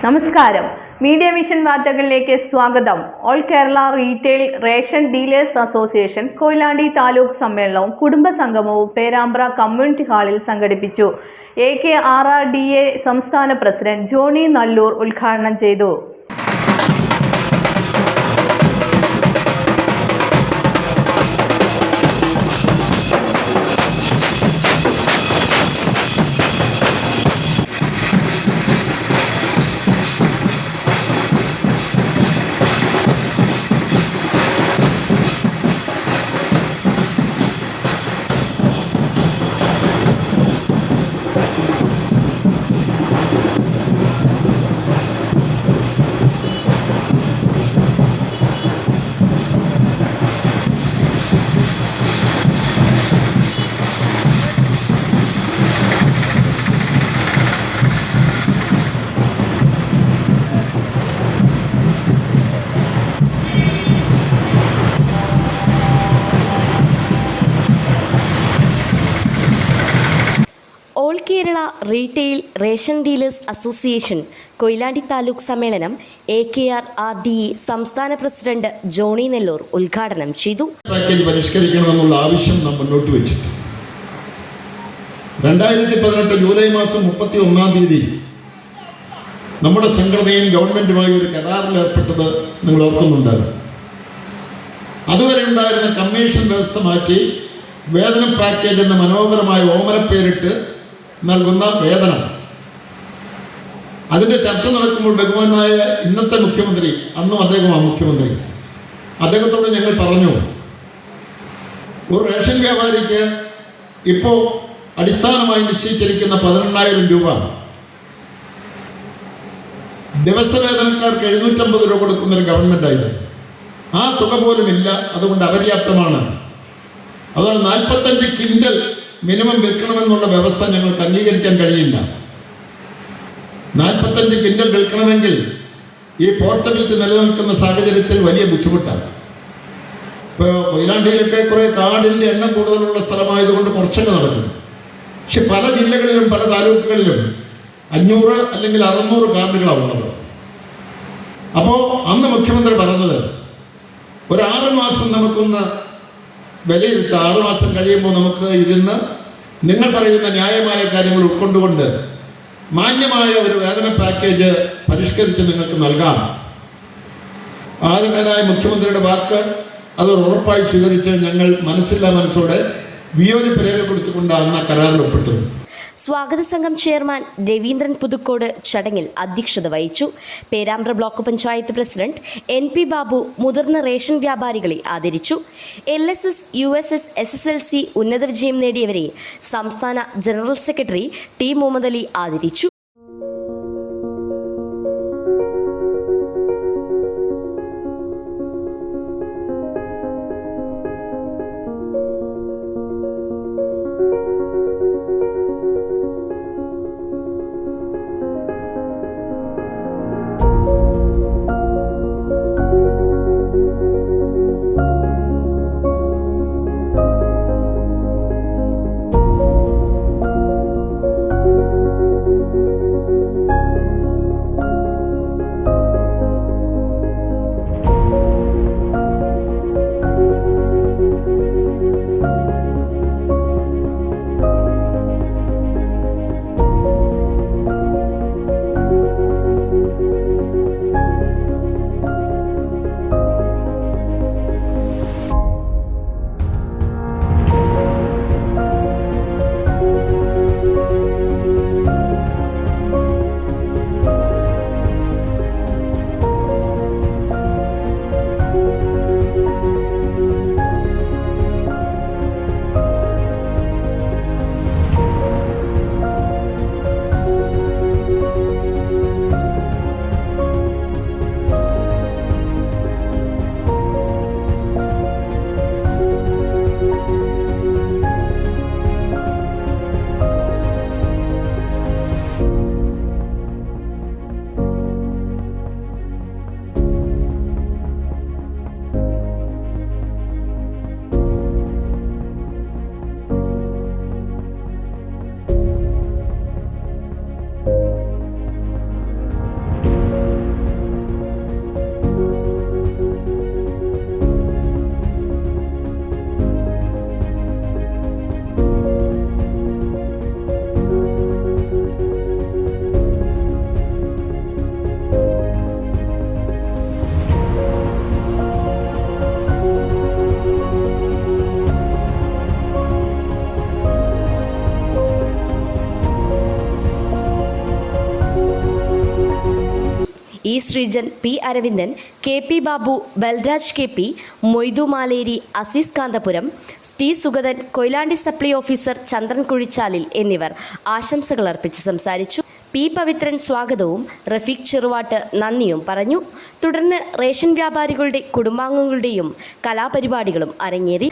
നമസ്കാരം. Media vision വാർത്തകളിലേക്ക് സ്വാഗതം. All Kerala retail ration dealers association Koyilandy taluk സമ്മേളനവും കുടുംബ സംഗമവും പേരാമ്പ്ര കമ്മ്യൂണിറ്റി ഹാളിൽ സംഘടിപ്പിച്ചു. AKRRDA സംസ്ഥാന പ്രസിഡന്റ് ജോണി നല്ലൂർ ഉദ്ഘാടനം ചെയ്തു. All Kerala retail ration dealers association Koyilandy taluk സമ്മേളനം AKRRDA സംസ്ഥാന പ്രസിഡന്റ് ജോണി നെല്ലൂർ ഉദ്ഘാടനം ചെയ്തു. പാക്കേജ് പരിഷ്കരിക്കണമെന്നുള്ള ആവശ്യം നാം മുന്നോട്ട് വെച്ചിട്ട് 2018 ജൂലൈ മാസം 31-ാം തീയതി നമ്മുടെ സംഘടനയും ഗവൺമെന്റുമായി ഒരു കരാറിൽ ഏർപ്പെട്ടത് നിങ്ങൾ ഓർക്കുന്നുണ്ടാകും. അതുവരെ ഉണ്ടായിരുന്ന കമ്മീഷൻ വ്യവസ്ഥ മാറ്റി വേതന പാക്കേജ് എന്ന മനോഹരമായ ഓമനപ്പേരിട്ട് നൽകുന്ന വേതനം, അതിൻ്റെ ചർച്ച നടക്കുമ്പോൾ ബഹുമാനായ ഇന്നത്തെ മുഖ്യമന്ത്രി, അന്നും അദ്ദേഹമാണ് മുഖ്യമന്ത്രി, അദ്ദേഹത്തോട് ഞങ്ങൾ പറഞ്ഞു, ഒരു റേഷൻ വ്യാപാരിക്ക് ഇപ്പോൾ അടിസ്ഥാനമായി നിശ്ചയിച്ചിരിക്കുന്ന 18,000 രൂപ ദിവസവേതനക്കാർക്ക് 750 രൂപ കൊടുക്കുന്നൊരു ഗവൺമെൻറ്റായിരുന്നു. ആ തുക പോലും ഇല്ല, അതുകൊണ്ട് അപര്യാപ്തമാണ്. അതുകൊണ്ട് 45 ക്വിൻ്റൽ മിനിമം വിൽക്കണമെന്നുള്ള വ്യവസ്ഥ ഞങ്ങൾക്ക് അംഗീകരിക്കാൻ കഴിയില്ല. 45 ക്വിൻ്റൽ വിൽക്കണമെങ്കിൽ ഈ പോർട്ടബിലിറ്റി നിലനിൽക്കുന്ന സാഹചര്യത്തിൽ വലിയ ബുദ്ധിമുട്ടാണ്. ഇപ്പോൾ കൊയിലാണ്ടിയിലൊക്കെ കുറേ കാടിൻ്റെ എണ്ണം കൂടുതലുള്ള സ്ഥലമായതുകൊണ്ട് കുറച്ചൊക്കെ നടക്കുന്നു. പക്ഷെ പല ജില്ലകളിലും പല താലൂക്കുകളിലും 500 അല്ലെങ്കിൽ 600 കാർഡുകളാണ് ഉള്ളത്. അപ്പോൾ അന്ന് മുഖ്യമന്ത്രി പറഞ്ഞത് ഒരു 6 മാസം നമുക്കൊന്ന് വിലയിരുത്താം, 6 മാസം കഴിയുമ്പോൾ നമുക്ക് ഇരുന്ന് നിങ്ങൾ പറയുന്ന ന്യായമായ കാര്യങ്ങൾ ഉൾക്കൊണ്ടുകൊണ്ട് മാന്യമായ ഒരു വേതന പാക്കേജ് പരിഷ്കരിച്ച് നിങ്ങൾക്ക് നൽകാം. ആദരണീയനായ മുഖ്യമന്ത്രിയുടെ വാക്ക് അത് ഉറപ്പായി സ്വീകരിച്ച് ഞങ്ങൾ മനസ്സോടെ വിയോജിപ്പ് രേഖപ്പെടുത്തിക്കൊണ്ട് അന്ന് കരാറിൽ ഒപ്പിട്ടത്. സ്വാഗത സംഘം ചെയർമാൻ രവീന്ദ്രൻ പുതുക്കോട് ചടങ്ങിൽ അധ്യക്ഷത വഹിച്ചു. Perambra block panchayat president NP Babu മുതിർന്ന റേഷൻ വ്യാപാരികളെ ആദരിച്ചു. LSS, USS, SSLC ഉന്നത വിജയം നേടിയവരെ സംസ്ഥാന general secretary T Muhammad Ali ആദരിച്ചു. E Sreejan, P Aravindan, K P Babu, Balraj K P, Moythu Maleri, Azeez Kanthapuram, T Sugathan, Koyilandy supply officer Chandran Kuzhichalil എന്നിവർ ആശംസകൾ അർപ്പിച്ച് സംസാരിച്ചു. പി പവിത്രൻ സ്വാഗതവും റഫീഖ് ചെറുവാട്ട് നന്ദിയും പറഞ്ഞു. തുടർന്ന് റേഷൻ വ്യാപാരികളുടെ കുടുംബാംഗങ്ങളുടെയും കലാപരിപാടികളും അരങ്ങേറി.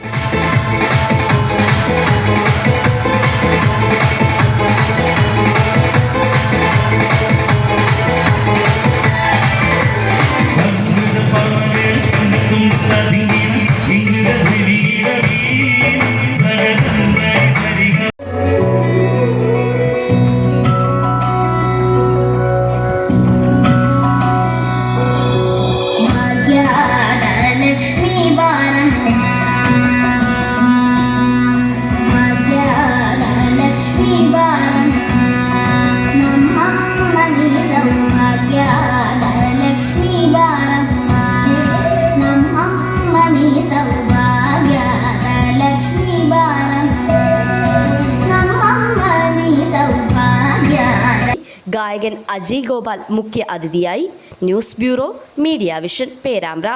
ഗായകൻ അജയ് ഗോപാൽ മുഖ്യ അതിഥിയായി. News bureau, media vision, Perambra.